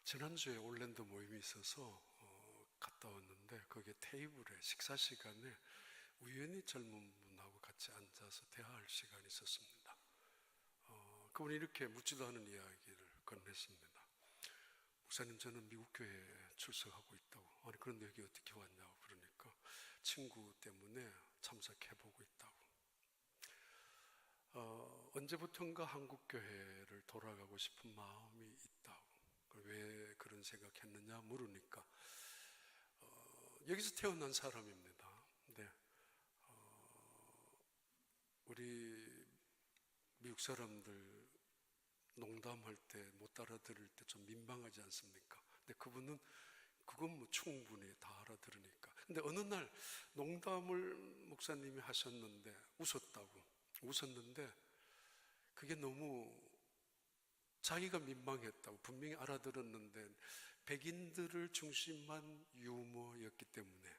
지난주에 올랜도 모임이 있어서 갔다 왔는데 거기에 테이블에 식사 시간에 우연히 젊은 분하고 같이 앉아서 대화할 시간이 있었습니다. 그분이 이렇게 묻지도 않은 이야기를 건넸습니다. 목사님, 저는 미국 교회에 출석하고 있다고. 아니, 그런데 여기 어떻게 왔냐고. 그러니까 친구 때문에 참석해보고 있다고. 언제부턴가 한국 교회를 돌아가고 싶은 마음이 있다고. 왜 그런 생각했느냐 물으니까 여기서 태어난 사람입니다. 근데 우리 미국 사람들 농담할 때 못 알아들을 때 좀 민망하지 않습니까? 근데 그분은 그건 뭐 충분히 다 알아들으니까. 근데 어느 날 농담을 목사님이 하셨는데 웃었는데 그게 너무 자기가 민망했다고. 분명히 알아들었는데 백인들을 중심한 유머였기 때문에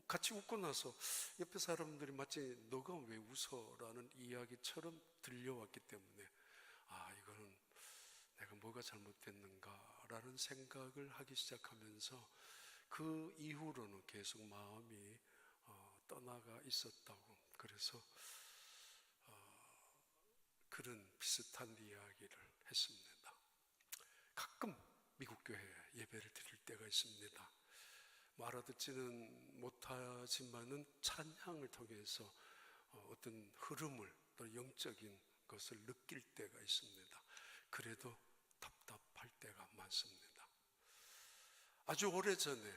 같이 웃고 나서 옆에 사람들이 마치 너가 왜 웃어? 라는 이야기처럼 들려왔기 때문에 이거는 내가 뭐가 잘못됐는가 라는 생각을 하기 시작하면서 그 이후로는 계속 마음이 떠나가 있었다고. 그래서 그런 비슷한 이야기를 했습니다. 가끔 미국 교회에 예배를 드릴 때가 있습니다. 알아듣지는 못하지만은 찬양을 통해서 어떤 흐름을 또 영적인 것을 느낄 때가 있습니다. 그래도 답답할 때가 많습니다. 아주 오래전에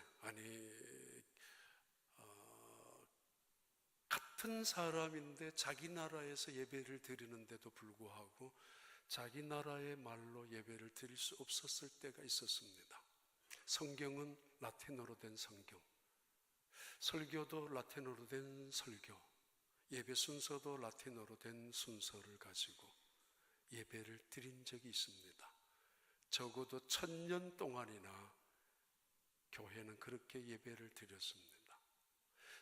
같은 사람인데 자기 나라에서 예배를 드리는데도 불구하고 자기 나라의 말로 예배를 드릴 수 없었을 때가 있었습니다. 성경은 라틴어로 된 성경, 설교도 라틴어로 된 설교, 예배 순서도 라틴어로 된 순서를 가지고 예배를 드린 적이 있습니다. 적어도 1000년 동안이나 교회는 그렇게 예배를 드렸습니다.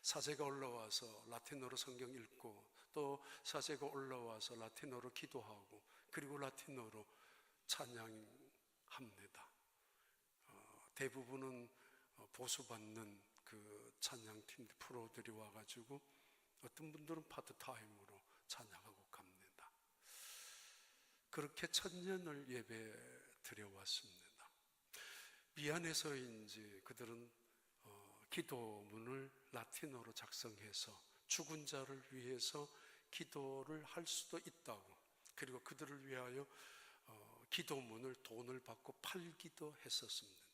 사제가 올라와서 라틴어로 성경 읽고 또 사제가 올라와서 라틴어로 기도하고 그리고 라틴어로 찬양합니다. 대부분은 보수받는 그 찬양팀 프로들이 와가지고 어떤 분들은 파트타임으로 찬양하고 갑니다. 그렇게 1000년을 예배 드려왔습니다. 미안해서인지 그들은 기도문을 라틴어로 작성해서 죽은 자를 위해서 기도를 할 수도 있다고, 그리고 그들을 위하여 기도문을 돈을 받고 팔기도 했었습니다.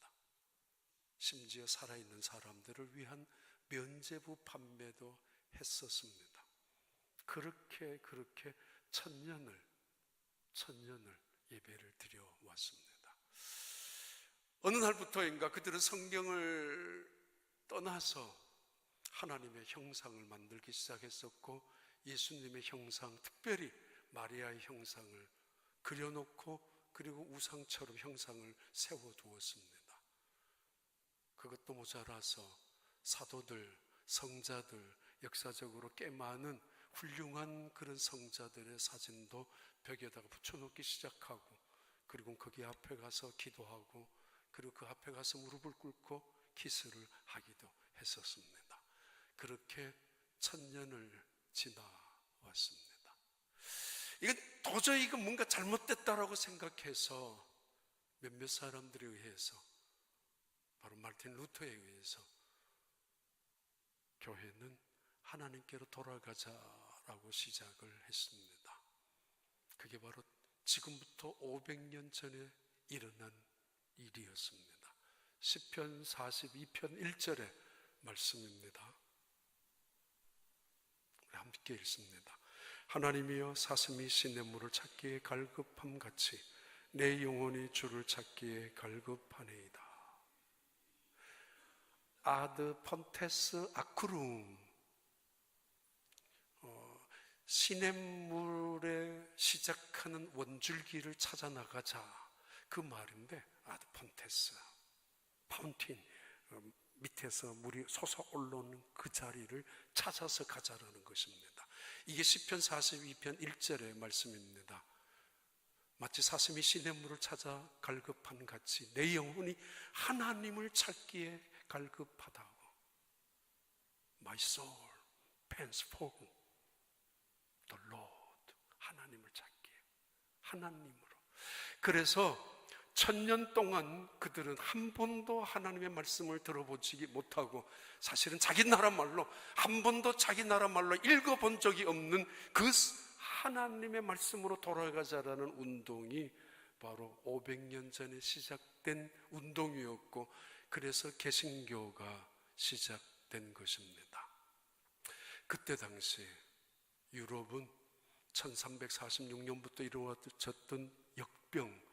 심지어 살아있는 사람들을 위한 면죄부 판매도 했었습니다. 그렇게 1000년을 예배를 드려왔습니다. 어느 날부터인가 그들은 성경을 떠나서 하나님의 형상을 만들기 시작했었고 예수님의 형상, 특별히 마리아의 형상을 그려놓고 그리고 우상처럼 형상을 세워두었습니다. 그것도 모자라서 사도들, 성자들, 역사적으로 꽤 많은 훌륭한 그런 성자들의 사진도 벽에다가 붙여놓기 시작하고, 그리고 거기 앞에 가서 기도하고, 그리고 그 앞에 가서 무릎을 꿇고 키스를 하기도 했었습니다. 그렇게 1000년을 지나왔습니다. 이건 도저히 뭔가 잘못됐다라고 생각해서 몇몇 사람들에 의해서, 바로 마르틴 루터에 의해서 교회는 하나님께로 돌아가자라고 시작을 했습니다. 그게 바로 지금부터 500년 전에 일어난 일이었습니다. 시편 42편 1절의 말씀입니다. 우리 함께 읽습니다. 하나님이여, 사슴이 시냇물을 찾기에 갈급함같이 내 영혼이 주를 찾기에 갈급하네이다. 아드 폰테스 아쿠룸, 시냇물에 시작하는 원줄기를 찾아 나가자, 그 말인데, 아드 폰테스, 파운틴, 밑에서 물이 솟아올라오는 그 자리를 찾아서 가자라는 것입니다. 이게 시편 42편 1절의 말씀입니다. 마치 사슴이 시냇물을 찾아 갈급한 같이 내 영혼이 하나님을 찾기에 갈급하다고. My soul pants for the Lord. 하나님을 찾기에, 하나님으로. 그래서 1000년 동안 그들은 한 번도 하나님의 말씀을 들어보지 못하고, 사실은 자기 나라 말로 한 번도 자기 나라 말로 읽어본 적이 없는 그 하나님의 말씀으로 돌아가자라는 운동이 바로 500년 전에 시작된 운동이었고, 그래서 개신교가 시작된 것입니다. 그때 당시 유럽은 1346년부터 이루어졌던 역병,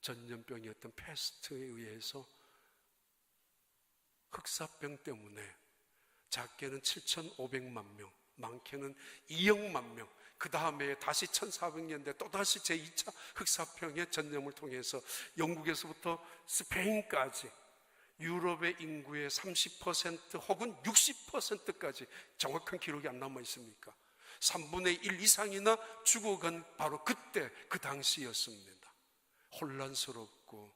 전염병이었던 패스트에 의해서 흑사병 때문에 작게는 7,500만 명, 많게는 2억만 명, 그 다음에 다시 1400년대 또다시 제2차 흑사병의 전염을 통해서 영국에서부터 스페인까지 유럽의 인구의 30% 혹은 60%까지, 정확한 기록이 안 남아 있습니까? 3분의 1 이상이나 죽어간 바로 그때, 그 당시였습니다. 혼란스럽고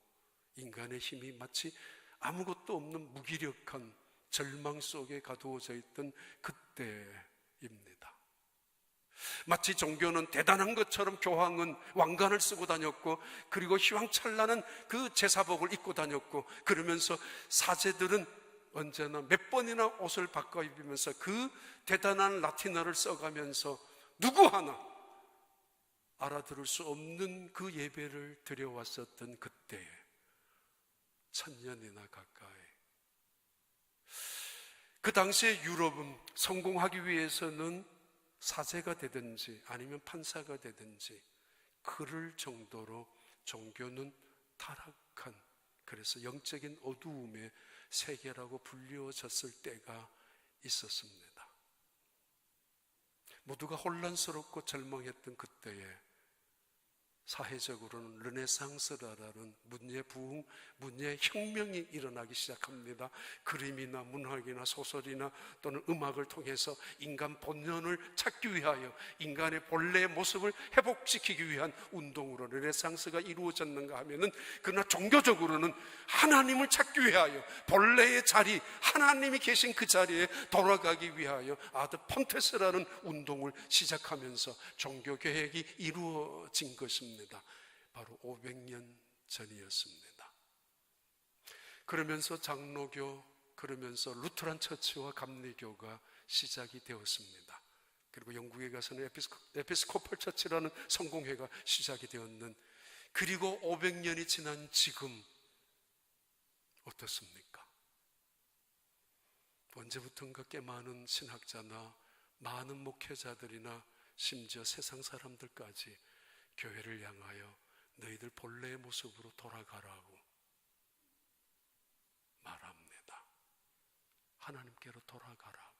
인간의 힘이 마치 아무것도 없는 무기력한 절망 속에 가두어져 있던 그때입니다. 마치 종교는 대단한 것처럼 교황은 왕관을 쓰고 다녔고, 그리고 휘황찬란한 그 제사복을 입고 다녔고, 그러면서 사제들은 언제나 몇 번이나 옷을 바꿔 입으면서 그 대단한 라틴어를 써가면서 누구 하나 알아들을 수 없는 그 예배를 드려왔었던 그때에 1000년이나 가까이, 그 당시에 유럽은 성공하기 위해서는 사제가 되든지 아니면 판사가 되든지 그럴 정도로 종교는 타락한, 그래서 영적인 어두움의 세계라고 불리워졌을 때가 있었습니다. 모두가 혼란스럽고 절망했던 그때에 사회적으로는 르네상스라는 문예부흥, 문예혁명이 일어나기 시작합니다. 그림이나 문학이나 소설이나 또는 음악을 통해서 인간 본연을 찾기 위하여 인간의 본래의 모습을 회복시키기 위한 운동으로 르네상스가 이루어졌는가 하면은, 그러나 종교적으로는 하나님을 찾기 위하여 본래의 자리, 하나님이 계신 그 자리에 돌아가기 위하여 아드 폰테스라는 운동을 시작하면서 종교 개혁이 이루어진 것입니다. 바로 500년 전이었습니다. 그러면서 장로교, 그러면서 루트란 처치와 감리교가 시작이 되었습니다. 그리고 영국에 가서는 에피스코팔 처치라는 성공회가 시작이 되었는, 그리고 500년이 지난 지금 어떻습니까? 언제부턴가 꽤 많은 신학자나 많은 목회자들이나 심지어 세상 사람들까지 교회를 향하여 너희들 본래의 모습으로 돌아가라고 말합니다. 하나님께로 돌아가라고.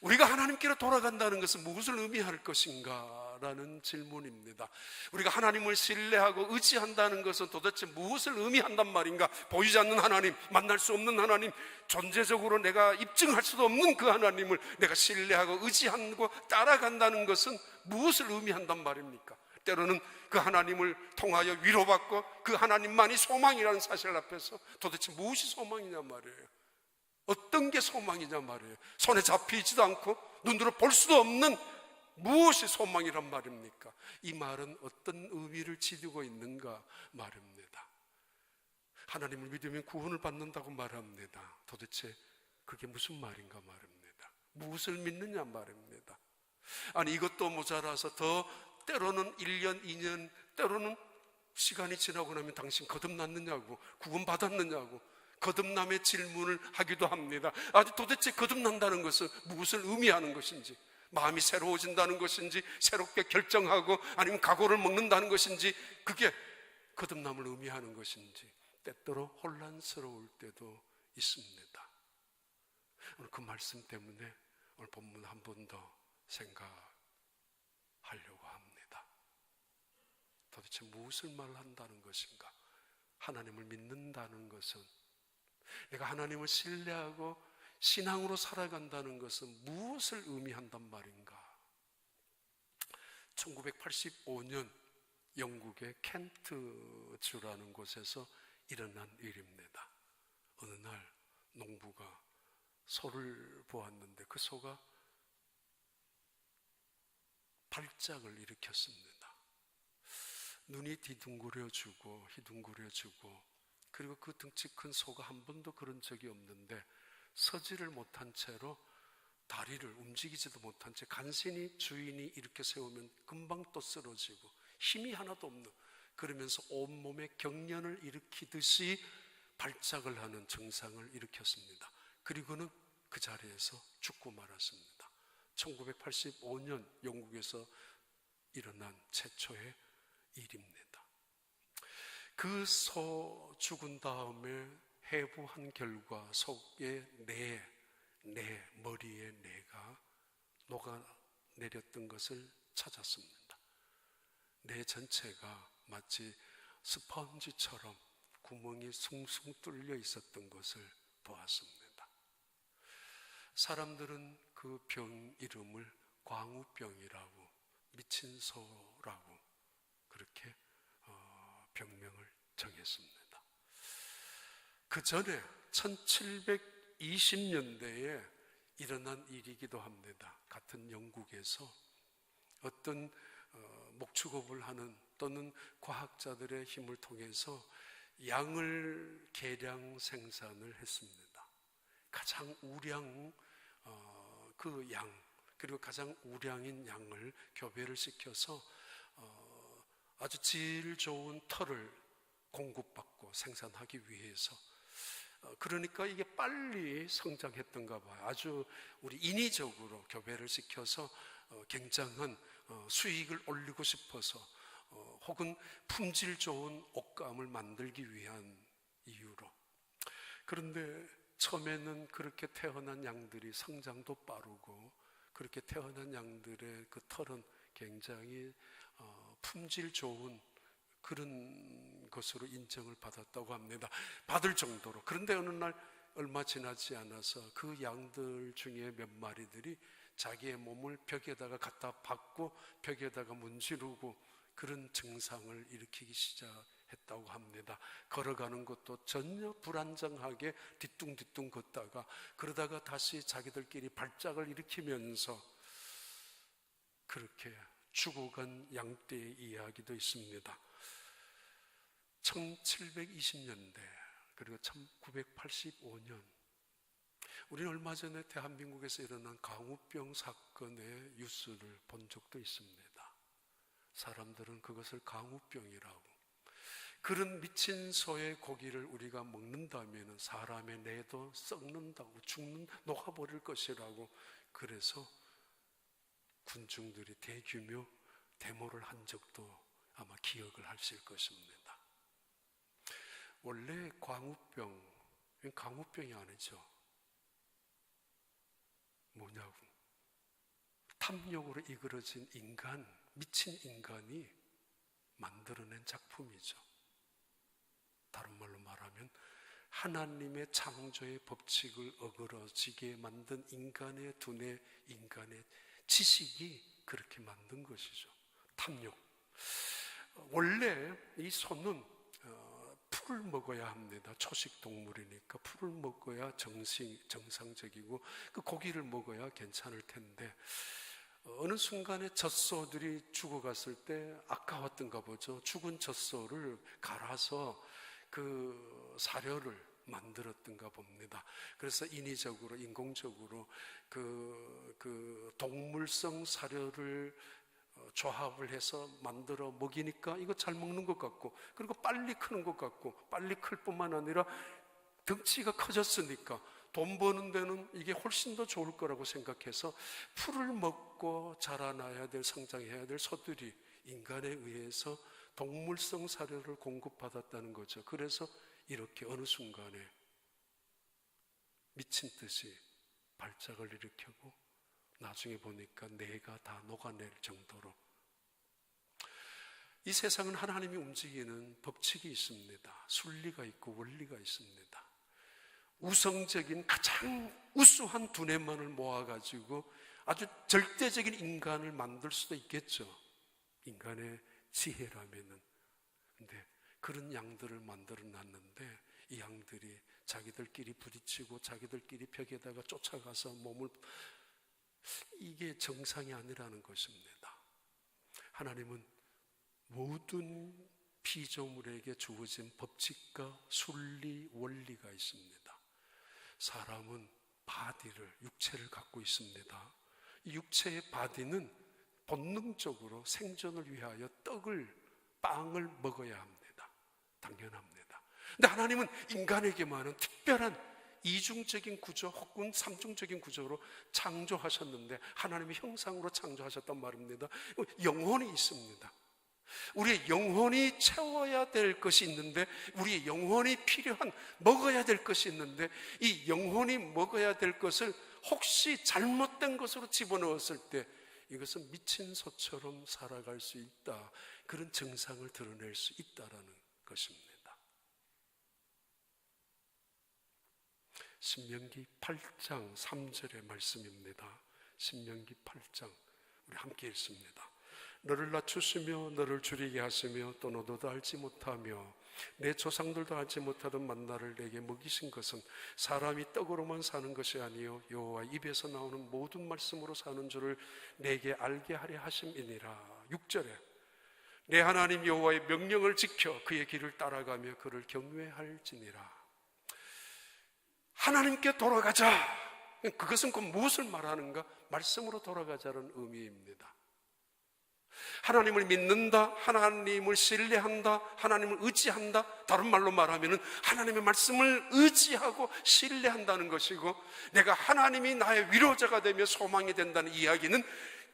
우리가 하나님께로 돌아간다는 것은 무엇을 의미할 것인가? 라는 질문입니다. 우리가 하나님을 신뢰하고 의지한다는 것은 도대체 무엇을 의미한단 말인가? 보이지 않는 하나님, 만날 수 없는 하나님, 존재적으로 내가 입증할 수도 없는 그 하나님을 내가 신뢰하고 의지하고 따라간다는 것은 무엇을 의미한단 말입니까? 때로는 그 하나님을 통하여 위로받고 그 하나님만이 소망이라는 사실 앞에서 도대체 무엇이 소망이냐 말이에요. 어떤 게 소망이냐 말이에요. 손에 잡히지도 않고 눈으로 볼 수도 없는 무엇이 소망이란 말입니까? 이 말은 어떤 의미를 지니고 있는가 말입니다. 하나님을 믿으면 구원을 받는다고 말합니다. 도대체 그게 무슨 말인가 말입니다. 무엇을 믿느냐 말입니다. 아니, 이것도 모자라서 더 때로는 1년, 2년, 때로는 시간이 지나고 나면 당신 거듭났느냐고, 구원받았느냐고 거듭남의 질문을 하기도 합니다. 아주 도대체 거듭난다는 것은 무엇을 의미하는 것인지, 마음이 새로워진다는 것인지, 새롭게 결정하고 아니면 각오를 먹는다는 것인지, 그게 거듭남을 의미하는 것인지 때때로 혼란스러울 때도 있습니다. 오늘 그 말씀 때문에 오늘 본문 한 번 더 생각하려고 합니다. 도대체 무엇을 말한다는 것인가? 하나님을 믿는다는 것은, 내가 하나님을 신뢰하고 신앙으로 살아간다는 것은 무엇을 의미한단 말인가? 1985년 영국의 켄트주라는 곳에서 일어난 일입니다. 어느 날 농부가 소를 보았는데 그 소가 발작을 일으켰습니다. 눈이 뒤둥그려지고 희둥그려지고, 그리고 그 덩치 큰 소가 한 번도 그런 적이 없는데 서지를 못한 채로 다리를 움직이지도 못한 채 간신히 주인이 이렇게 세우면 금방 또 쓰러지고 힘이 하나도 없는, 그러면서 온몸에 경련을 일으키듯이 발작을 하는 증상을 일으켰습니다. 그리고는 그 자리에서 죽고 말았습니다. 1985년 영국에서 일어난 최초의 일입니다. 그 소 죽은 다음에 해부한 결과 속에 내 머리에 뇌가 녹아내렸던 것을 찾았습니다. 뇌 전체가 마치 스펀지처럼 구멍이 숭숭 뚫려 있었던 것을 보았습니다. 사람들은 그 병 이름을 광우병이라고, 미친 소라고 그렇게 병명을 정했습니다. 그 전에 1720년대에 일어난 일이기도 합니다. 같은 영국에서 어떤 목축업을 하는 또는 과학자들의 힘을 통해서 양을 계량 생산을 했습니다. 가장 우량 그 양, 그리고 가장 우량인 양을 교배를 시켜서 아주 질 좋은 털을 공급받고 생산하기 위해서, 그러니까 이게 빨리 성장했던가 봐요. 아주 우리 인위적으로 교배를 시켜서 굉장한 수익을 올리고 싶어서, 혹은 품질 좋은 옷감을 만들기 위한 이유로. 그런데 처음에는 그렇게 태어난 양들이 성장도 빠르고, 그렇게 태어난 양들의 그 털은 굉장히 품질 좋은 그런 것으로 인정을 받았다고 합니다. 받을 정도로. 그런데 어느 날 얼마 지나지 않아서 그 양들 중에 몇 마리들이 자기의 몸을 벽에다가 갖다 박고 벽에다가 문지르고 그런 증상을 일으키기 시작했다고 합니다. 걸어가는 것도 전혀 불안정하게 뒤뚱뒤뚱 걷다가, 그러다가 다시 자기들끼리 발작을 일으키면서 그렇게 죽어간 양떼의 이야기도 있습니다. 1720년대 그리고 1985년, 우리는 얼마 전에 대한민국에서 일어난 광우병 사건의 뉴스를 본 적도 있습니다. 사람들은 그것을 광우병이라고, 그런 미친 소의 고기를 우리가 먹는다면 사람의 뇌도 썩는다고, 녹아버릴 것이라고, 그래서 군중들이 대규모 데모를 한 적도 아마 기억을 하실 것입니다. 원래 광우병이 아니죠. 뭐냐고, 탐욕으로 이끌어진 인간, 미친 인간이 만들어낸 작품이죠. 다른 말로 말하면 하나님의 창조의 법칙을 어그러지게 만든 인간의 두뇌, 인간의 지식이 그렇게 만든 것이죠. 탐욕. 원래 이 소는 풀을 먹어야 합니다. 초식 동물이니까 풀을 먹어야 정상적이고 그 고기를 먹어야 괜찮을 텐데, 어느 순간에 젖소들이 죽어갔을 때 아까웠던가 보죠. 죽은 젖소를 갈아서 그 사료를 만들었던가 봅니다. 그래서 인위적으로, 인공적으로 그 동물성 사료를 조합을 해서 만들어 먹이니까 이거 잘 먹는 것 같고, 그리고 빨리 크는 것 같고, 빨리 클 뿐만 아니라 덩치가 커졌으니까 돈 버는 데는 이게 훨씬 더 좋을 거라고 생각해서 풀을 먹고 자라나야 될, 성장해야 될 소들이 인간에 의해서 동물성 사료를 공급받았다는 거죠. 그래서 이렇게 어느 순간에 미친 듯이 발작을 일으키고 나중에 보니까 뇌가 다 녹아낼 정도로. 이 세상은 하나님이 움직이는 법칙이 있습니다. 순리가 있고 원리가 있습니다. 우성적인 가장 우수한 두뇌만을 모아가지고 아주 절대적인 인간을 만들 수도 있겠죠. 인간의 지혜라면은. 근데 그런 양들을 만들어 놨는데 이 양들이 자기들끼리 부딪히고 자기들끼리 벽에다가 쫓아가서 몸을, 이게 정상이 아니라는 것입니다. 하나님은 모든 피조물에게 주어진 법칙과 순리, 원리가 있습니다. 사람은 바디를, 육체를 갖고 있습니다. 이 육체의 바디는 본능적으로 생존을 위하여 빵을 먹어야 합니다. 당연합니다. 근데 하나님은 인간에게만은 특별한 이중적인 구조 혹은 삼중적인 구조로 창조하셨는데, 하나님의 형상으로 창조하셨단 말입니다. 영혼이 있습니다. 우리의 영혼이 채워야 될 것이 있는데, 우리의 영혼이 필요한, 먹어야 될 것이 있는데, 이 영혼이 먹어야 될 것을 혹시 잘못된 것으로 집어넣었을 때 이것은 미친 소처럼 살아갈 수 있다, 그런 증상을 드러낼 수 있다라는 것입니다. 신명기 8장 3절의 말씀입니다. 신명기 8장, 우리 함께 읽습니다. 너를 낮추시며 너를 줄이게 하시며 또 너도 알지 못하며 내 조상들도 알지 못하던 만나를 내게 먹이신 것은 사람이 떡으로만 사는 것이 아니요 여호와 입에서 나오는 모든 말씀으로 사는 줄을 내게 알게 하려 하심이니라. 6절에 내 하나님 여호와의 명령을 지켜 그의 길을 따라가며 그를 경외할지니라. 하나님께 돌아가자. 그것은 곧 무엇을 말하는가? 말씀으로 돌아가자는 의미입니다. 하나님을 믿는다, 하나님을 신뢰한다, 하나님을 의지한다. 다른 말로 말하면 하나님의 말씀을 의지하고 신뢰한다는 것이고, 내가 하나님이 나의 위로자가 되며 소망이 된다는 이야기는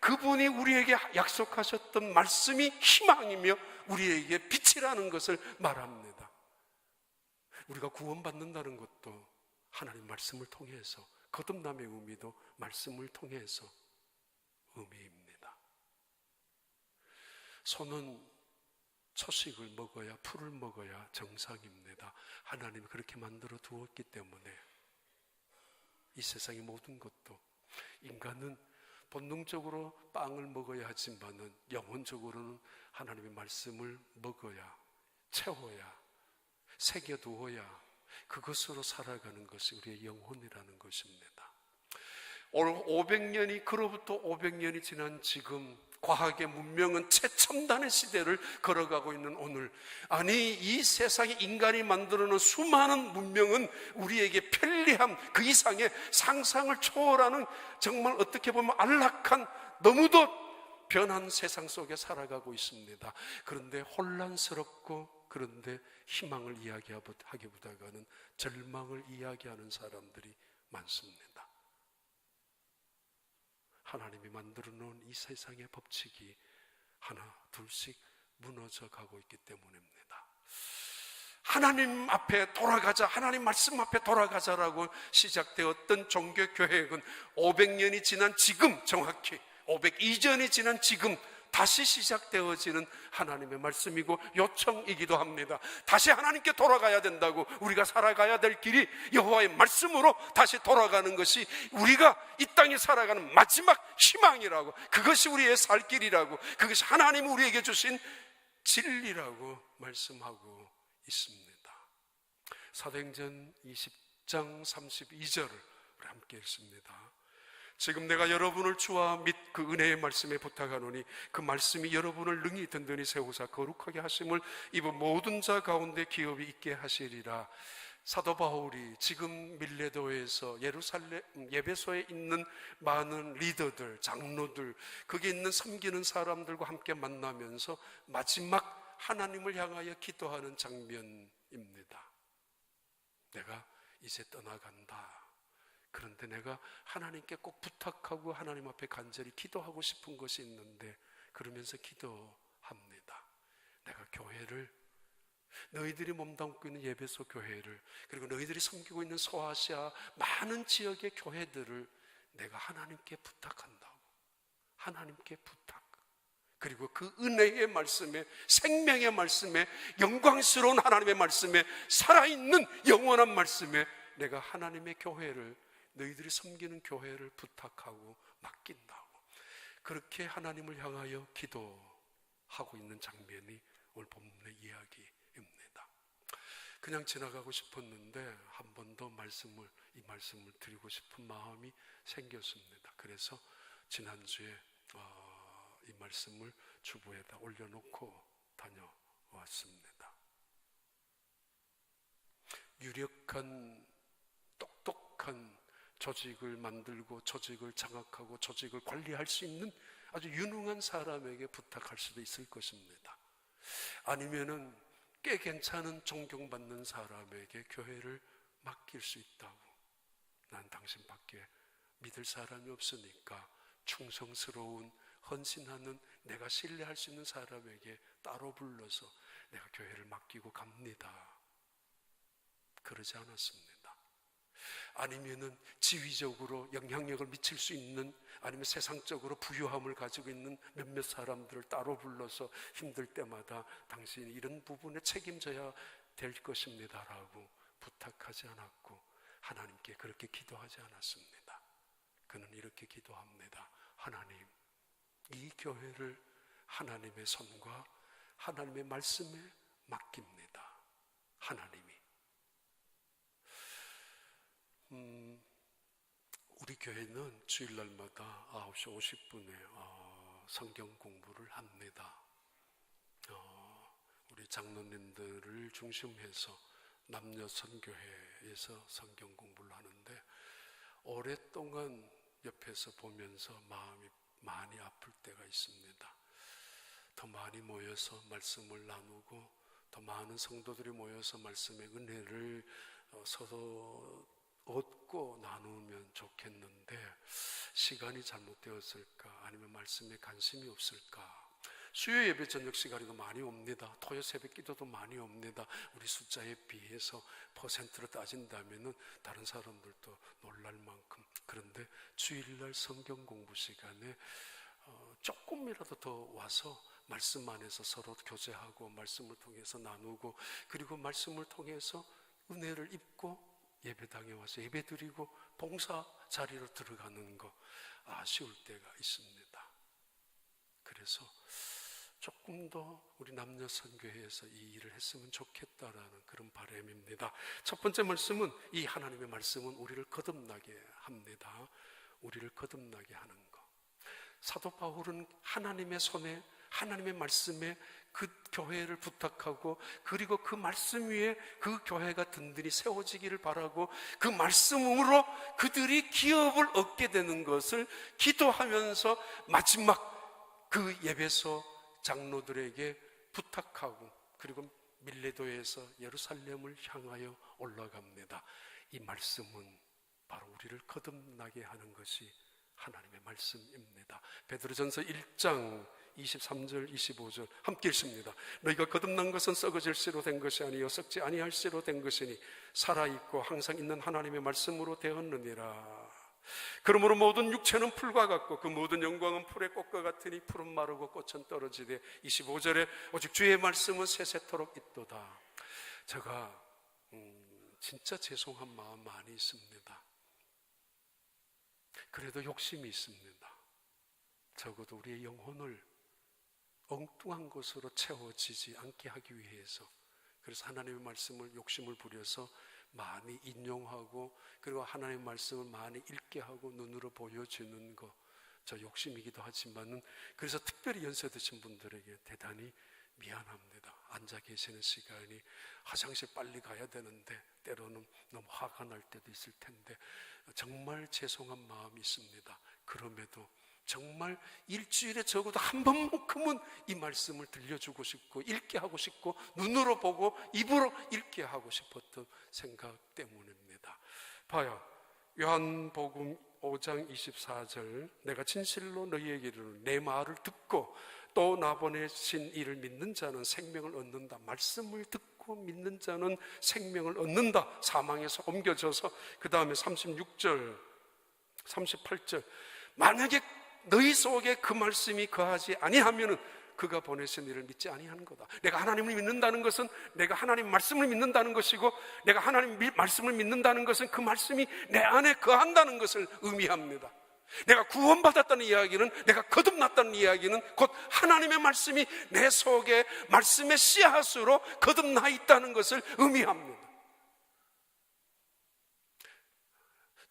그분이 우리에게 약속하셨던 말씀이 희망이며 우리에게 빛이라는 것을 말합니다. 우리가 구원받는다는 것도 하나님 말씀을 통해서, 거듭남의 의미도 말씀을 통해서 의미입니다. 소는 초식을 먹어야, 풀을 먹어야 정상입니다. 하나님이 그렇게 만들어 두었기 때문에 이 세상의 모든 것도, 인간은 본능적으로 빵을 먹어야 하지만은 영혼적으로는 하나님의 말씀을 먹어야, 채워야, 새겨두어야 그것으로 살아가는 것이 우리의 영혼이라는 것입니다. 오늘 500년이, 그로부터 500년이 지난 지금 과학의 문명은 최첨단의 시대를 걸어가고 있는 오늘, 아니 이 세상에 인간이 만들어 놓은 수많은 문명은 우리에게 편리함 그 이상의 상상을 초월하는, 정말 어떻게 보면 안락한, 너무도 변한 세상 속에 살아가고 있습니다. 그런데 혼란스럽고, 그런데 희망을 이야기하기보다는 절망을 이야기하는 사람들이 많습니다. 하나님이 만들어 놓은 이 세상의 법칙이 하나 둘씩 무너져 가고 있기 때문입니다. 하나님 앞에 돌아가자, 하나님 말씀 앞에 돌아가자라고 시작되었던 종교교획은 500년이 지난 지금, 정확히 500 이전이 지난 지금 다시 시작되어지는 하나님의 말씀이고 요청이기도 합니다. 다시 하나님께 돌아가야 된다고, 우리가 살아가야 될 길이 여호와의 말씀으로 다시 돌아가는 것이 우리가 이 땅에 살아가는 마지막 희망이라고, 그것이 우리의 살 길이라고, 그것이 하나님이 우리에게 주신 진리라고 말씀하고 있습니다. 사도행전 20장 32절을 우리 함께 읽습니다. 지금 내가 여러분을 주와 및 그 은혜의 말씀에 부탁하노니 그 말씀이 여러분을 능히 든든히 세우사 거룩하게 하심을 입은 모든 자 가운데 기업이 있게 하시리라. 사도 바울이 지금 밀레도에서 예루살렘 예배소에 있는 많은 리더들, 장로들, 거기 있는 섬기는 사람들과 함께 만나면서 마지막 하나님을 향하여 기도하는 장면입니다. 내가 이제 떠나간다. 그런데 내가 하나님께 꼭 부탁하고 하나님 앞에 간절히 기도하고 싶은 것이 있는데, 그러면서 기도합니다. 내가 교회를, 너희들이 몸담고 있는 예배소 교회를, 그리고 너희들이 섬기고 있는 소아시아 많은 지역의 교회들을 내가 하나님께 부탁한다고. 하나님께 부탁. 그리고 그 은혜의 말씀에, 생명의 말씀에, 영광스러운 하나님의 말씀에, 살아있는 영원한 말씀에 내가 하나님의 교회를, 너희들이 섬기는 교회를 부탁하고 맡긴다고. 그렇게 하나님을 향하여 기도합니다. 하고 있는 장면이 오늘 본문의 이야기입니다. 그냥 지나가고 싶었는데 한 번 더 이 말씀을 드리고 싶은 마음이 생겼습니다. 그래서 지난주에 이 말씀을 주보에다 올려놓고 다녀왔습니다. 유력한 똑똑한 조직을 만들고 조직을 장악하고 조직을 관리할 수 있는 아주 유능한 사람에게 부탁할 수도 있을 것입니다. 아니면은 꽤 괜찮은 존경받는 사람에게 교회를 맡길 수 있다고. 난 당신밖에 믿을 사람이 없으니까 충성스러운 헌신하는 내가 신뢰할 수 있는 사람에게 따로 불러서 내가 교회를 맡기고 갑니다. 그러지 않았습니다. 아니면은 지위적으로 영향력을 미칠 수 있는, 아니면 세상적으로 부유함을 가지고 있는 몇몇 사람들을 따로 불러서 힘들 때마다 당신이 이런 부분에 책임져야 될 것입니다 라고 부탁하지 않았고, 하나님께 그렇게 기도하지 않았습니다. 그는 이렇게 기도합니다. 하나님, 이 교회를 하나님의 손과 하나님의 말씀에 맡깁니다. 하나님이 우리 교회는 주일날마다 9시 50분에 성경 공부를 합니다. 우리 장로님들을 중심해서 남녀 선교회에서 성경 공부를 하는데, 오랫동안 옆에서 보면서 마음이 많이 아플 때가 있습니다. 더 많이 모여서 말씀을 나누고 더 많은 성도들이 모여서 말씀의 은혜를 서로 얻고 나누면 좋겠는데 시간이 잘못되었을까, 아니면 말씀에 관심이 없을까. 수요 예배 저녁 시간에도 많이 옵니다. 토요 새벽 기도도 많이 옵니다. 우리 숫자에 비해서 퍼센트로 따진다면은 다른 사람들도 놀랄 만큼. 그런데 주일날 성경 공부 시간에 조금이라도 더 와서 말씀 안에서 서로 교제하고 말씀을 통해서 나누고, 그리고 말씀을 통해서 은혜를 입고 예배당에 와서 예배드리고 봉사 자리로 들어가는 거 아쉬울 때가 있습니다. 그래서 조금 더 우리 남녀 선교회에서 이 일을 했으면 좋겠다라는 그런 바람입니다. 첫 번째 말씀은, 이 하나님의 말씀은 우리를 거듭나게 합니다. 우리를 거듭나게 하는 것. 사도 바울은 하나님의 손에, 하나님의 말씀에 그 교회를 부탁하고, 그리고 그 말씀 위에 그 교회가 든든히 세워지기를 바라고, 그 말씀으로 그들이 기업을 얻게 되는 것을 기도하면서 마지막 그 예배소 장로들에게 부탁하고, 그리고 밀레도에서 예루살렘을 향하여 올라갑니다. 이 말씀은 바로 우리를 거듭나게 하는 것이 하나님의 말씀입니다. 베드로전서 1장 23절 25절 함께 읽습니다. 너희가 거듭난 것은 썩어질 씨로 된 것이 아니요 썩지 아니할 씨로 된 것이니 살아있고 항상 있는 하나님의 말씀으로 되었느니라. 그러므로 모든 육체는 풀과 같고 그 모든 영광은 풀의 꽃과 같으니 풀은 마르고 꽃은 떨어지되, 25절에 오직 주의 말씀은 세세토록 있도다. 제가 진짜 죄송한 마음 많이 있습니다. 그래도 욕심이 있습니다. 적어도 우리의 영혼을 엉뚱한 것으로 채워지지 않게 하기 위해서. 그래서 하나님의 말씀을 욕심을 부려서 많이 인용하고, 그리고 하나님의 말씀을 많이 읽게 하고 눈으로 보여주는 거, 저 욕심이기도 하지만은, 그래서 특별히 연세 드신 분들에게 대단히 미안합니다. 앉아 계시는 시간이 화장실 빨리 가야 되는데 때로는 너무 화가 날 때도 있을 텐데 정말 죄송한 마음이 있습니다. 그럼에도 정말 일주일에 적어도 한 번만큼은 이 말씀을 들려주고 싶고 읽게 하고 싶고 눈으로 보고 입으로 읽게 하고 싶었던 생각 때문입니다. 봐요, 요한복음 5장 24절, 내가 진실로 너희에게 이르노니 내 말을 듣고 또 나 보내신 이를 믿는 자는 생명을 얻는다. 말씀을 듣고 믿는 자는 생명을 얻는다. 사망에서 옮겨져서 그 다음에 36절 38절, 만약에 너희 속에 그 말씀이 거하지 아니하면은 그가 보내신 이를 믿지 아니하는 거다. 내가 하나님을 믿는다는 것은 내가 하나님 말씀을 믿는다는 것이고, 내가 하나님 말씀을 믿는다는 것은 그 말씀이 내 안에 거한다는 것을 의미합니다. 내가 구원받았다는 이야기는, 내가 거듭났다는 이야기는 곧 하나님의 말씀이 내 속에 말씀의 씨앗으로 거듭나 있다는 것을 의미합니다.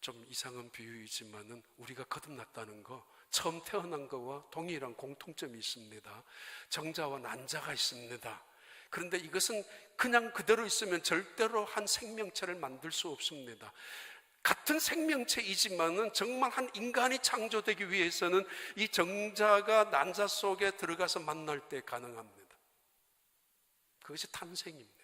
좀 이상한 비유이지만은 우리가 거듭났다는 거, 처음 태어난 것과 동일한 공통점이 있습니다. 정자와 난자가 있습니다. 그런데 이것은 그냥 그대로 있으면 절대로 한 생명체를 만들 수 없습니다. 같은 생명체이지만은 정말 한 인간이 창조되기 위해서는 이 정자가 난자 속에 들어가서 만날 때 가능합니다. 그것이 탄생입니다.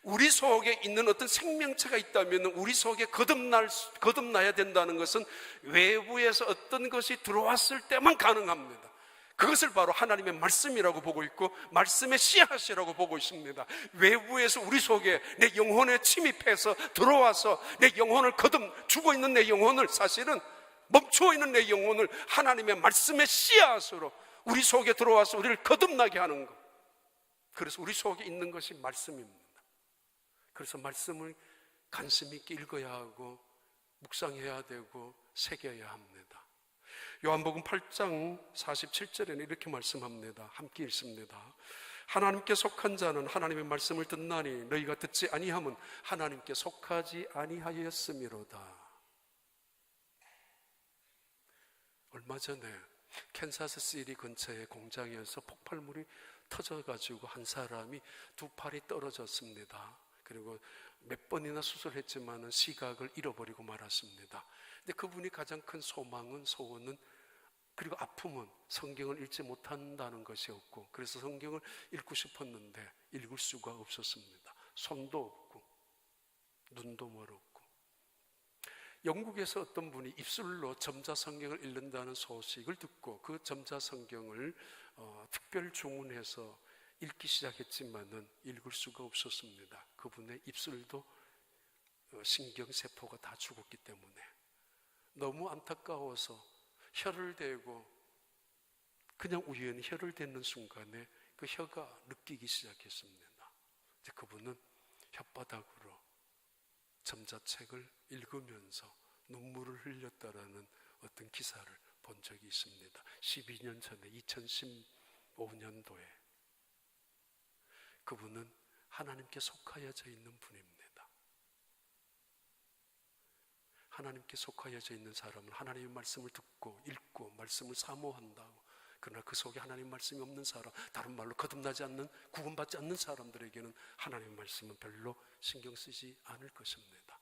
우리 속에 있는 어떤 생명체가 있다면 우리 속에 거듭나야 된다는 것은 외부에서 어떤 것이 들어왔을 때만 가능합니다. 그것을 바로 하나님의 말씀이라고 보고 있고 말씀의 씨앗이라고 보고 있습니다. 외부에서 우리 속에 내 영혼에 침입해서 들어와서 내 영혼을 죽어 있는 내 영혼을, 사실은 멈추어 있는 내 영혼을 하나님의 말씀의 씨앗으로 우리 속에 들어와서 우리를 거듭나게 하는 것. 그래서 우리 속에 있는 것이 말씀입니다. 그래서 말씀을 관심 있게 읽어야 하고 묵상해야 되고 새겨야 합니다. 요한복음 8장 47절에는 이렇게 말씀합니다. 함께 읽습니다. 하나님께 속한 자는 하나님의 말씀을 듣나니 너희가 듣지 아니함은 하나님께 속하지 아니하였음이로다. 얼마 전에 캔사스 시티 근처의 공장에서 폭발물이 터져가지고 한 사람이 두 팔이 떨어졌습니다. 그리고 몇 번이나 수술했지만 시각을 잃어버리고 말았습니다. 근데 그분이 가장 큰 소원은 그리고 아픔은 성경을 읽지 못한다는 것이었고, 그래서 성경을 읽고 싶었는데 읽을 수가 없었습니다. 손도 없고 눈도 멀었고. 영국에서 어떤 분이 입술로 점자성경을 읽는다는 소식을 듣고 그 점자성경을 특별 주문해서 읽기 시작했지만은 읽을 수가 없었습니다. 그분의 입술도 신경세포가 다 죽었기 때문에 너무 안타까워서 혀를 대고 그냥 우연히 혀를 댔는 순간에 그 혀가 느끼기 시작했습니다. 이제 그분은 혓바닥으로 점자책을 읽으면서 눈물을 흘렸다라는 어떤 기사를 본 적이 있습니다. 12년 전에 2015년도에 그분은 하나님께 속하여져 있는 분입니다. 하나님께 속하여져 있는 사람은 하나님의 말씀을 듣고 읽고 말씀을 사모한다고. 그러나 그 속에 하나님의 말씀이 없는 사람, 다른 말로 거듭나지 않는, 구원받지 않는 사람들에게는 하나님의 말씀은 별로 신경 쓰지 않을 것입니다.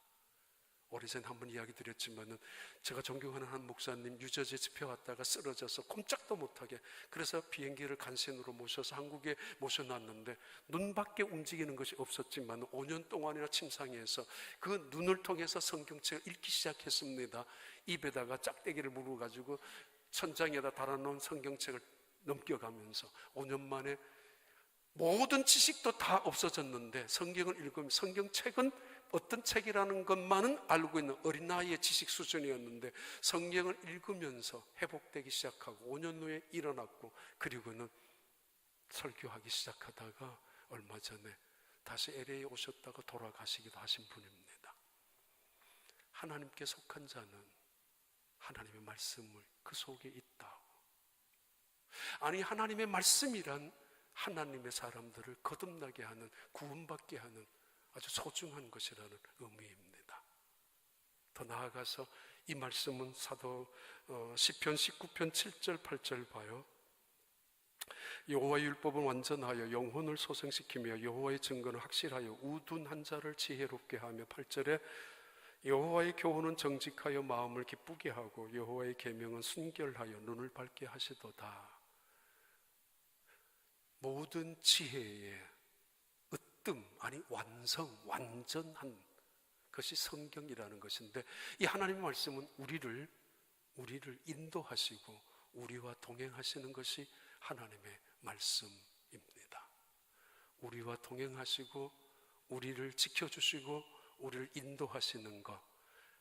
오래전에 한번 이야기 드렸지만은 제가 존경하는 한 목사님 유저제 집회 왔다가 쓰러져서 꼼짝도 못하게, 그래서 비행기를 간신으로 모셔서 한국에 모셔놨는데 눈밖에 움직이는 것이 없었지만 5년 동안이나 침상에서 그 눈을 통해서 성경책을 읽기 시작했습니다. 입에다가 짝대기를 물어가지고 천장에다 달아놓은 성경책을 넘겨가면서 5년 만에 모든 지식도 다 없어졌는데 성경을 읽으면, 성경책은 어떤 책이라는 것만은 알고 있는 어린아이의 지식 수준이었는데 성경을 읽으면서 회복되기 시작하고 5년 후에 일어났고, 그리고는 설교하기 시작하다가 얼마 전에 다시 LA에 오셨다가 돌아가시기도 하신 분입니다. 하나님께 속한 자는 하나님의 말씀을 그 속에 있다고. 아니, 하나님의 말씀이란 하나님의 사람들을 거듭나게 하는, 구원받게 하는 아주 소중한 것이라는 의미입니다. 더 나아가서 이 말씀은 시편 19편 7절 8절 봐요. 여호와의 율법은 완전하여 영혼을 소생시키며 여호와의 증거는 확실하여 우둔한 자를 지혜롭게 하며, 8절에 여호와의 교훈은 정직하여 마음을 기쁘게 하고 여호와의 계명은 순결하여 눈을 밝게 하시도다. 모든 지혜의 으뜸, 아니 완전한 것이 성경이라는 것인데, 이 하나님의 말씀은 우리를 인도하시고 우리와 동행하시는 것이 하나님의 말씀입니다. 우리와 동행하시고 우리를 지켜주시고 우리를 인도하시는 것,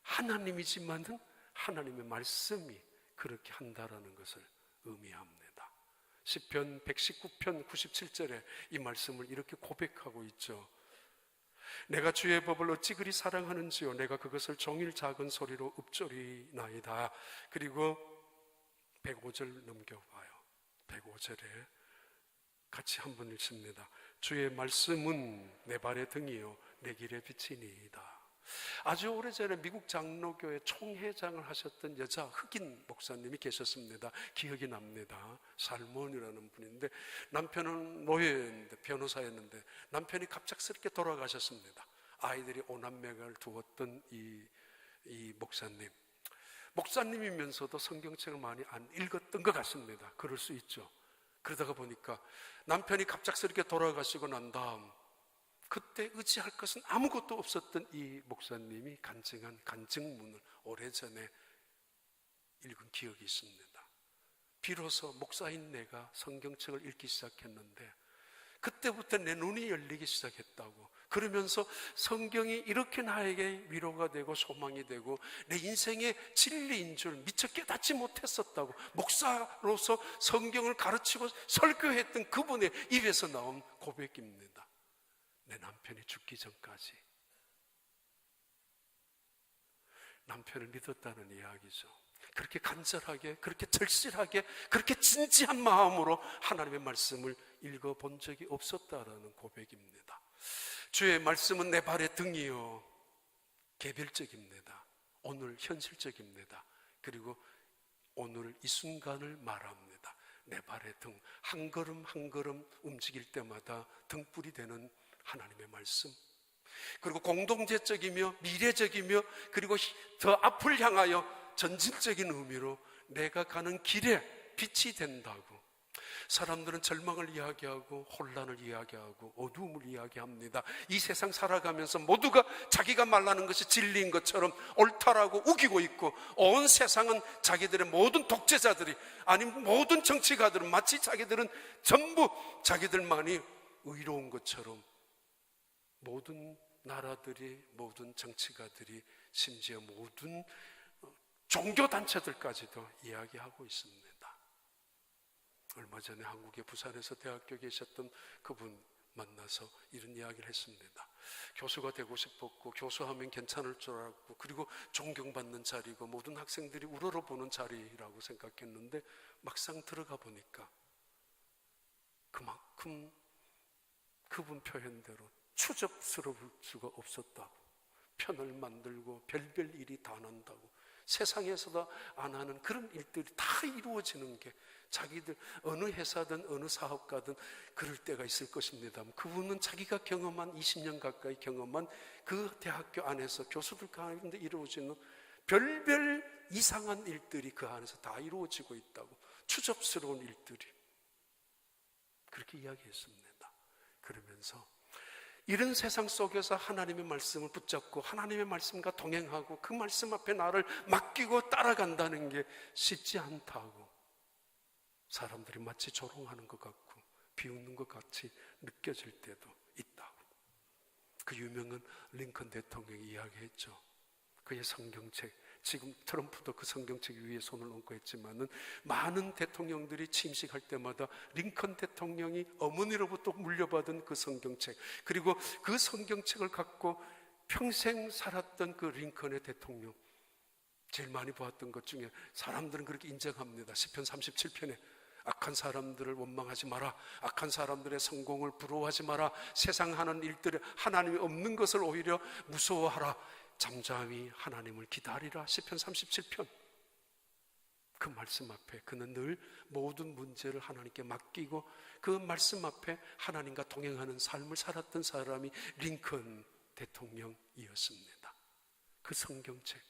하나님이지만은 하나님의 말씀이 그렇게 한다라는 것을 의미합니다. 시편 119편 97절에 이 말씀을 이렇게 고백하고 있죠. 내가 주의 법을 어찌 그리 사랑하는지요. 내가 그것을 종일 작은 소리로 읊조리나이다. 그리고 105절 넘겨봐요. 105절에 같이 한번 읽습니다. 주의 말씀은 내 발의 등이요 내 길의 빛이니이다. 아주 오래전에 미국 장로교회 총회장을 하셨던 여자 흑인 목사님이 계셨습니다. 기억이 납니다. 살몬이라는 분인데 남편은 노예였는데, 변호사였는데 남편이 갑작스럽게 돌아가셨습니다. 아이들이 오남매를 두었던 이 목사님이면서도 성경책을 많이 안 읽었던 것 같습니다. 그럴 수 있죠. 그러다가 보니까 남편이 갑작스럽게 돌아가시고 난 다음 그때 의지할 것은 아무것도 없었던 이 목사님이 간증한 간증문을 오래전에 읽은 기억이 있습니다. 비로소 목사인 내가 성경책을 읽기 시작했는데 그때부터 내 눈이 열리기 시작했다고. 그러면서 성경이 이렇게 나에게 위로가 되고 소망이 되고 내 인생의 진리인 줄 미처 깨닫지 못했었다고. 목사로서 성경을 가르치고 설교했던 그분의 입에서 나온 고백입니다. 내 남편이 죽기 전까지 남편을 믿었다는 이야기죠. 그렇게 간절하게, 그렇게 절실하게, 그렇게 진지한 마음으로 하나님의 말씀을 읽어본 적이 없었다라는 고백입니다. 주의 말씀은 내 발의 등이요, 개별적입니다. 오늘 현실적입니다. 그리고 오늘 이 순간을 말합니다. 내 발의 등, 한 걸음 한 걸음 움직일 때마다 등불이 되는 하나님의 말씀, 그리고 공동체적이며 미래적이며 그리고 더 앞을 향하여 전진적인 의미로 내가 가는 길에 빛이 된다고. 사람들은 절망을 이야기하고 혼란을 이야기하고 어두움을 이야기합니다. 이 세상 살아가면서 모두가 자기가 말하는 것이 진리인 것처럼 옳다라고 우기고 있고, 온 세상은 자기들의 모든 독재자들이, 아니 모든 정치가들은 마치 자기들은 전부 자기들만이 의로운 것처럼 모든 나라들이, 모든 정치가들이, 심지어 모든 종교단체들까지도 이야기하고 있습니다. 얼마 전에 한국의 부산에서 대학교에 계셨던 그분 만나서 이런 이야기를 했습니다. 교수가 되고 싶었고 교수하면 괜찮을 줄 알았고 그리고 존경받는 자리고 모든 학생들이 우러러보는 자리라고 생각했는데 막상 들어가 보니까 그만큼 그분 표현대로 추접스러울 수가 없었다고. 편을 만들고 별별 일이 다 난다고. 세상에서도 안 하는 그런 일들이 다 이루어지는 게 자기들 어느 회사든 어느 사업가든 그럴 때가 있을 것입니다. 그분은 자기가 경험한 20년 가까이 경험한 그 대학교 안에서 교수들 가운데 이루어지는 별별 이상한 일들이 그 안에서 다 이루어지고 있다고. 추접스러운 일들이. 그렇게 이야기했습니다. 그러면서 이런 세상 속에서 하나님의 말씀을 붙잡고 하나님의 말씀과 동행하고 그 말씀 앞에 나를 맡기고 따라간다는 게 쉽지 않다고. 사람들이 마치 조롱하는 것 같고 비웃는 것 같이 느껴질 때도 있다고. 그 유명한 링컨 대통령이 이야기했죠. 그의 성경책, 지금 트럼프도 그 성경책 위에 손을 얹고 했지만은 많은 대통령들이 취임식할 때마다 링컨 대통령이 어머니로부터 물려받은 그 성경책, 그리고 그 성경책을 갖고 평생 살았던 그 링컨의 대통령, 제일 많이 보았던 것 중에 사람들은 그렇게 인정합니다. 시편 37편에 악한 사람들을 원망하지 마라, 악한 사람들의 성공을 부러워하지 마라, 세상 하는 일들에 하나님이 없는 것을 오히려 무서워하라, 잠잠히 하나님을 기다리라. 시편 37편. 그 말씀 앞에 그는 늘 모든 문제를 하나님께 맡기고 그 말씀 앞에 하나님과 동행하는 삶을 살았던 사람이 링컨 대통령이었습니다. 그 성경책,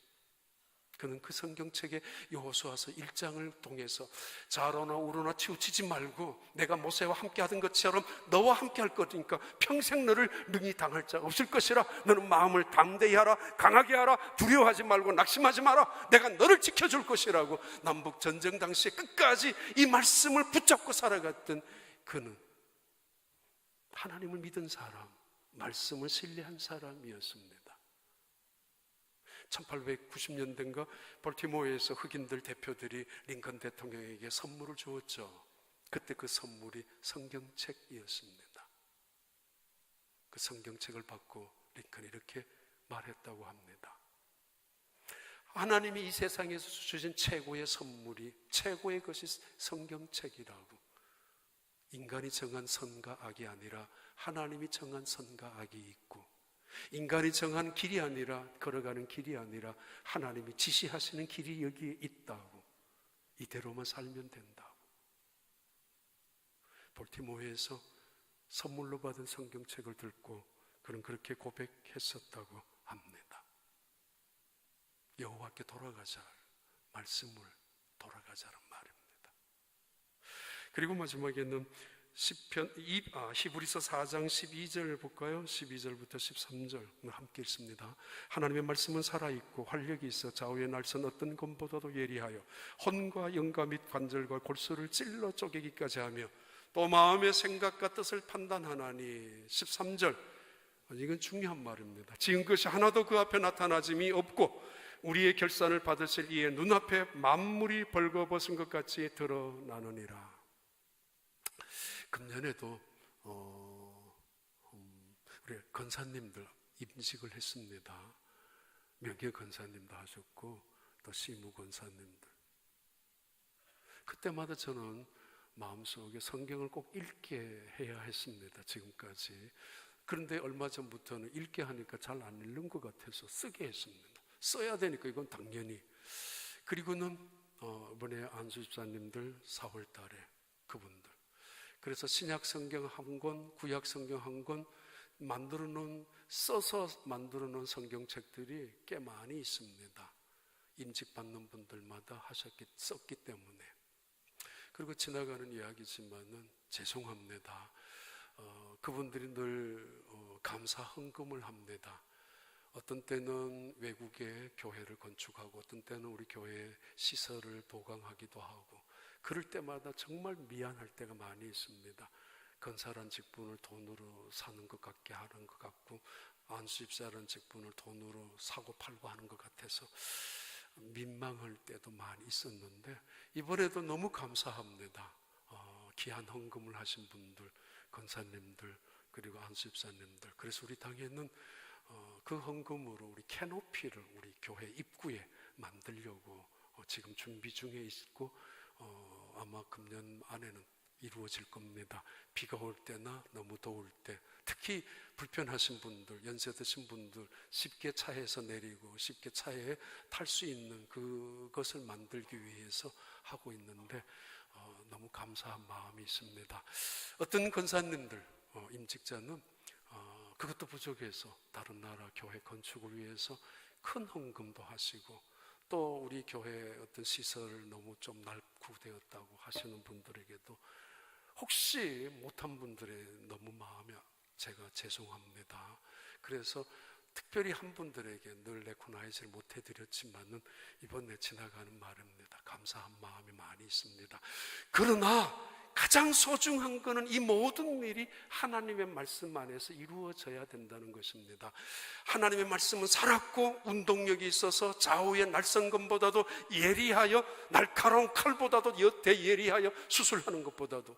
그는 그 성경책의 여호수아서 1장을 통해서 좌로나 우로나 치우치지 말고 내가 모세와 함께 하던 것처럼 너와 함께 할 거니까 평생 너를 능히 당할 자가 없을 것이라. 너는 마음을 담대히 하라, 강하게 하라, 두려워하지 말고 낙심하지 마라. 내가 너를 지켜줄 것이라고. 남북 전쟁 당시에 끝까지 이 말씀을 붙잡고 살아갔던 그는 하나님을 믿은 사람, 말씀을 신뢰한 사람이었습니다. 1890년대인가 볼티모어에서 흑인들 대표들이 링컨 대통령에게 선물을 주었죠. 그때 그 선물이 성경책이었습니다. 그 성경책을 받고 링컨이 이렇게 말했다고 합니다. 하나님이 이 세상에서 주신 최고의 선물이, 최고의 것이 성경책이라고. 인간이 정한 선과 악이 아니라 하나님이 정한 선과 악이 있고, 인간이 정한 길이 아니라, 걸어가는 길이 아니라 하나님이 지시하시는 길이 여기에 있다고. 이대로만 살면 된다고. 볼티모어에서 선물로 받은 성경책을 들고 그는 그렇게 고백했었다고 합니다. 여호와께 돌아가자, 말씀을 돌아가자는 말입니다. 그리고 마지막에는 히브리서 4장 12절 볼까요? 12절부터 13절 함께 읽습니다. 하나님의 말씀은 살아있고 활력이 있어 좌우의 날선 어떤 검보다도 예리하여 혼과 영과 및 관절과 골수를 찔러 쪼개기까지 하며 또 마음의 생각과 뜻을 판단하나니. 13절, 이건 중요한 말입니다. 지은 것이 하나도 그 앞에 나타나짐이 없고 우리의 결산을 받으실 이의 눈앞에 만물이 벌거벗은 것 같이 드러나느니라. 금년에도 우리 권사님들 임직을 했습니다. 명예 권사님도 하셨고 또 시무 권사님들. 그때마다 저는 마음속에 성경을 꼭 읽게 해야 했습니다. 지금까지. 그런데 얼마 전부터는 읽게 하니까 잘 안 읽는 것 같아서 쓰게 했습니다. 써야 되니까 이건 당연히. 그리고는 이번에 안수 집사님들 4월 달에 그분들. 그래서 신약 성경 한 권, 구약 성경 한 권 써서 만들어 놓은 성경책들이 꽤 많이 있습니다. 임직받는 분들마다 썼기 때문에. 그리고 지나가는 이야기지만은 죄송합니다. 그분들이 늘 감사 헌금을 합니다. 어떤 때는 외국에 교회를 건축하고 어떤 때는 우리 교회 시설을 보강하기도 하고, 그럴 때마다 정말 미안할 때가 많이 있습니다. 건사란 직분을 돈으로 사는 것 같게 하는 것 같고, 안수집사라는 직분을 돈으로 사고 팔고 하는 것 같아서 민망할 때도 많이 있었는데, 이번에도 너무 감사합니다. 귀한 헌금을 하신 분들, 권사님들, 그리고 안수집사님들. 그래서 우리 당에는 그 헌금으로 우리 캐노피를 우리 교회 입구에 만들려고 지금 준비 중에 있고, 아마 금년 안에는 이루어질 겁니다. 비가 올 때나 너무 더울 때, 특히 불편하신 분들, 연세 드신 분들 쉽게 차에서 내리고 쉽게 차에 탈 수 있는 그것을 만들기 위해서 하고 있는데 너무 감사한 마음이 있습니다. 어떤 권사님들, 임직자는 그것도 부족해서 다른 나라 교회 건축을 위해서 큰 헌금도 하시고, 또 우리 교회 어떤 시설을 너무 좀 낙후되었다고 하시는 분들에게도 혹시 못한 분들의 너무 마음이 제가 죄송합니다. 그래서 특별히 한 분들에게 늘 레코나이즈를 못해드렸지만은 이번에 지나가는 말입니다. 감사한 마음이 많이 있습니다. 그러나 가장 소중한 것은 이 모든 일이 하나님의 말씀 안에서 이루어져야 된다는 것입니다. 하나님의 말씀은 살았고 운동력이 있어서 좌우의 날선검보다도 예리하여, 날카로운 칼보다도 더 예리하여, 수술하는 것보다도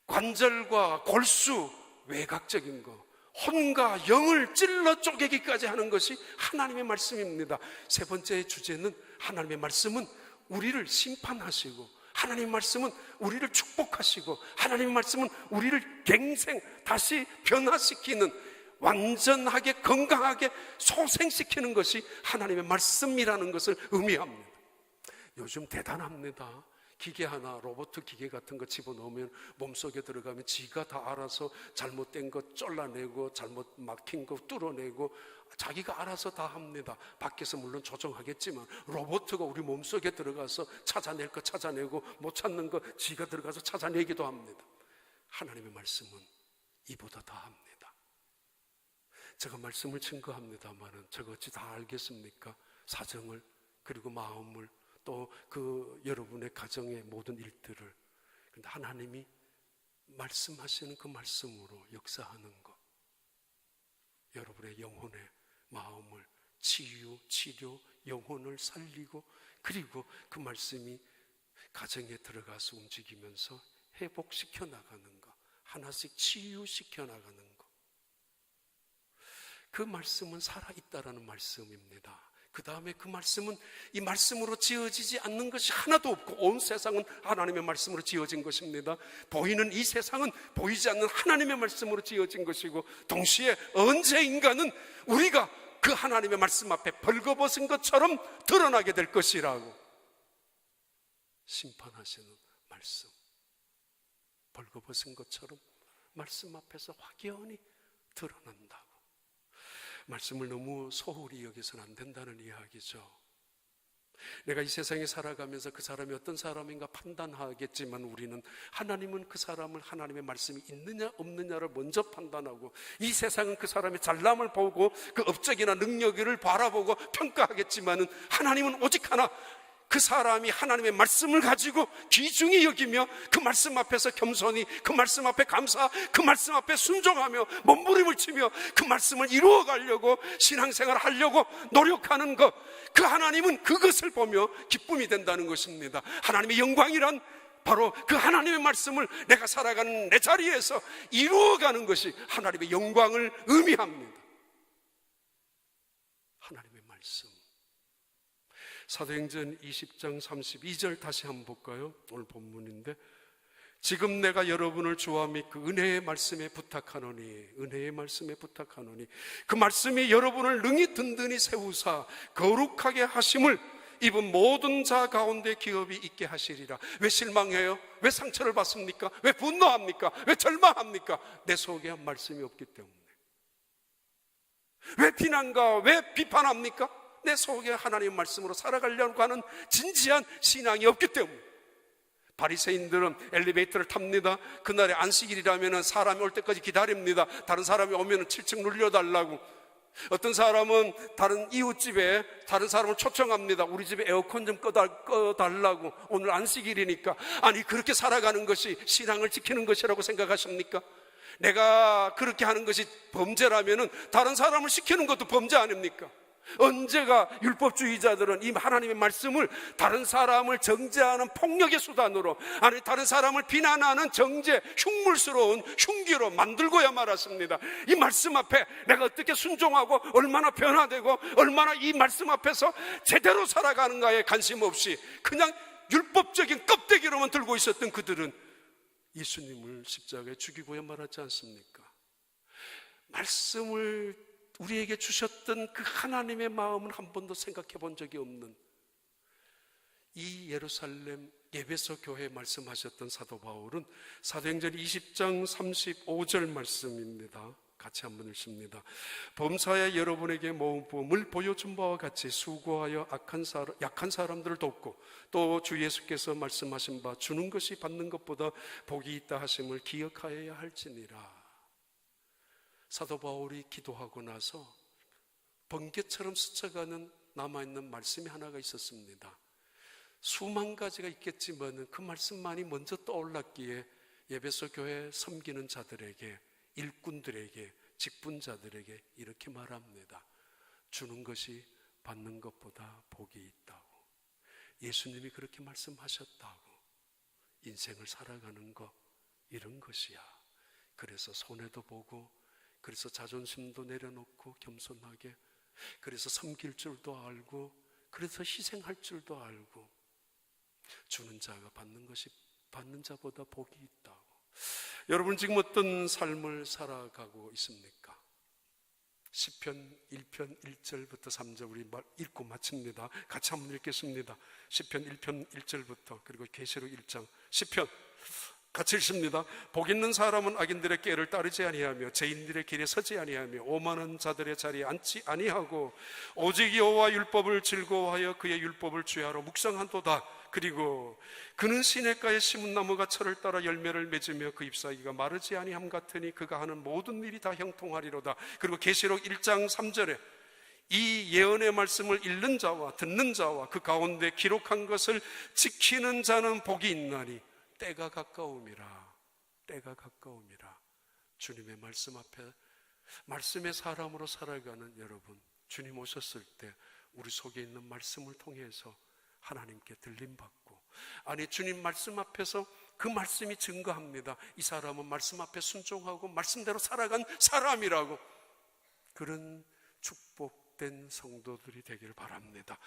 관절과 골수, 외곽적인 것, 혼과 영을 찔러 쪼개기까지 하는 것이 하나님의 말씀입니다. 세 번째 주제는 하나님의 말씀은 우리를 심판하시고, 하나님의 말씀은 우리를 축복하시고, 하나님의 말씀은 우리를 다시 변화시키는, 완전하게 건강하게 소생시키는 것이 하나님의 말씀이라는 것을 의미합니다. 요즘 대단합니다. 기계 하나, 로봇 기계 같은 거 집어넣으면 몸속에 들어가면 지가 다 알아서 잘못된 거 잘라내고 잘못 막힌 거 뚫어내고 자기가 알아서 다 합니다. 밖에서 물론 조정하겠지만 로봇가 우리 몸속에 들어가서 찾아낼 거 찾아내고 못 찾는 거 지가 들어가서 찾아내기도 합니다. 하나님의 말씀은 이보다 다 합니다. 제가 말씀을 증거합니다마는 제가 어찌 다 알겠습니까? 사정을, 그리고 마음을, 또 그 여러분의 가정의 모든 일들을. 그런데 하나님이 말씀하시는 그 말씀으로 역사하는 것, 여러분의 영혼의 마음을 치료, 영혼을 살리고, 그리고 그 말씀이 가정에 들어가서 움직이면서 회복시켜 나가는 것, 하나씩 치유시켜 나가는 것. 그 말씀은 살아있다라는 말씀입니다. 그 다음에 그 말씀은 이 말씀으로 지어지지 않는 것이 하나도 없고 온 세상은 하나님의 말씀으로 지어진 것입니다. 보이는 이 세상은 보이지 않는 하나님의 말씀으로 지어진 것이고, 동시에 언제인가는 우리가 그 하나님의 말씀 앞에 벌거벗은 것처럼 드러나게 될 것이라고 심판하시는 말씀, 벌거벗은 것처럼 말씀 앞에서 확연히 드러난다고. 말씀을 너무 소홀히 여기서는 안 된다는 이야기죠. 내가 이 세상에 살아가면서 그 사람이 어떤 사람인가 판단하겠지만, 우리는 하나님은 그 사람을 하나님의 말씀이 있느냐 없느냐를 먼저 판단하고, 이 세상은 그 사람의 잘남을 보고 그 업적이나 능력을 바라보고 평가하겠지만은, 하나님은 오직 하나, 그 사람이 하나님의 말씀을 가지고 귀중히 여기며 그 말씀 앞에서 겸손히, 그 말씀 앞에 감사, 그 말씀 앞에 순종하며 몸부림을 치며 그 말씀을 이루어가려고 신앙생활을 하려고 노력하는 것, 그 하나님은 그것을 보며 기쁨이 된다는 것입니다. 하나님의 영광이란 바로 그 하나님의 말씀을 내가 살아가는 내 자리에서 이루어가는 것이 하나님의 영광을 의미합니다. 하나님의 말씀. 사도행전 20장 32절 다시 한번 볼까요? 오늘 본문인데, 지금 내가 여러분을 주와 및 그 은혜의 말씀에 부탁하노니, 은혜의 말씀에 부탁하노니, 그 말씀이 여러분을 능히 든든히 세우사 거룩하게 하심을 입은 모든 자 가운데 기업이 있게 하시리라. 왜 실망해요? 왜 상처를 받습니까? 왜 분노합니까? 왜 절망합니까? 내 속에 말씀이 없기 때문에. 왜 비난과 왜 비판합니까? 내 속에 하나님의 말씀으로 살아가려고 하는 진지한 신앙이 없기 때문에. 바리새인들은 엘리베이터를 탑니다. 그날에 안식일이라면 사람이 올 때까지 기다립니다. 다른 사람이 오면 7층 눌려달라고. 어떤 사람은 다른 이웃집에 다른 사람을 초청합니다. 우리 집에 에어컨 좀 꺼달라고, 오늘 안식일이니까. 아니, 그렇게 살아가는 것이 신앙을 지키는 것이라고 생각하십니까? 내가 그렇게 하는 것이 범죄라면 다른 사람을 시키는 것도 범죄 아닙니까? 언제가 율법주의자들은 이 하나님의 말씀을 다른 사람을 정죄하는 폭력의 수단으로, 아니 다른 사람을 비난하는 정죄, 흉물스러운 흉기로 만들고야 말았습니다. 이 말씀 앞에 내가 어떻게 순종하고 얼마나 변화되고 얼마나 이 말씀 앞에서 제대로 살아가는가에 관심 없이 그냥 율법적인 껍데기로만 들고 있었던 그들은 예수님을 십자가에 죽이고야 말았지 않습니까? 말씀을 우리에게 주셨던 그 하나님의 마음을 한 번도 생각해 본 적이 없는 이 예루살렘 에베소 교회에 말씀하셨던 사도 바울은 사도행전 20장 35절 말씀입니다. 같이 한번 읽습니다. 범사에 여러분에게 모범을 보여준 바와 같이 수고하여 약한 사람들을 돕고, 또 주 예수께서 말씀하신 바 주는 것이 받는 것보다 복이 있다 하심을 기억하여야 할지니라. 사도 바울이 기도하고 나서 번개처럼 스쳐가는 남아있는 말씀이 하나가 있었습니다. 수만 가지가 있겠지만 그 말씀만이 먼저 떠올랐기에 에베소 교회 섬기는 자들에게, 일꾼들에게, 직분자들에게 이렇게 말합니다. 주는 것이 받는 것보다 복이 있다고. 예수님이 그렇게 말씀하셨다고. 인생을 살아가는 것, 이런 것이야. 그래서 손해도 보고, 그래서 자존심도 내려놓고 겸손하게, 그래서 섬길 줄도 알고, 그래서 희생할 줄도 알고, 주는 자가 받는 자보다 복이 있다고. 여러분 지금 어떤 삶을 살아가고 있습니까? 시편 1편 1절부터 3절 우리 읽고 마칩니다. 같이 한번 읽겠습니다. 시편 1편 1절부터 그리고 계시록 1장. 시편 같이 읽습니다. 복 있는 사람은 악인들의 꾀를 따르지 아니하며 죄인들의 길에 서지 아니하며 오만한 자들의 자리에 앉지 아니하고 오직 여호와 율법을 즐거워하여 그의 율법을 주야로 묵상한도다. 그리고 그는 시냇가에 심은 나무가 철을 따라 열매를 맺으며 그 잎사귀가 마르지 아니함 같으니 그가 하는 모든 일이 다 형통하리로다. 그리고 계시록 1장 3절에 이 예언의 말씀을 읽는 자와 듣는 자와 그 가운데 기록한 것을 지키는 자는 복이 있나니 때가 가까움이라. 때가 가까움이라. 주님의 말씀 앞에 말씀의 사람으로 살아가는 여러분, 주님 오셨을 때 우리 속에 있는 말씀을 통해서 하나님께 들림받고, 아니 주님 말씀 앞에서 그 말씀이 증거합니다. 이 사람은 말씀 앞에 순종하고 말씀대로 살아간 사람이라고. 그런 축복된 성도들이 되기를 바랍니다.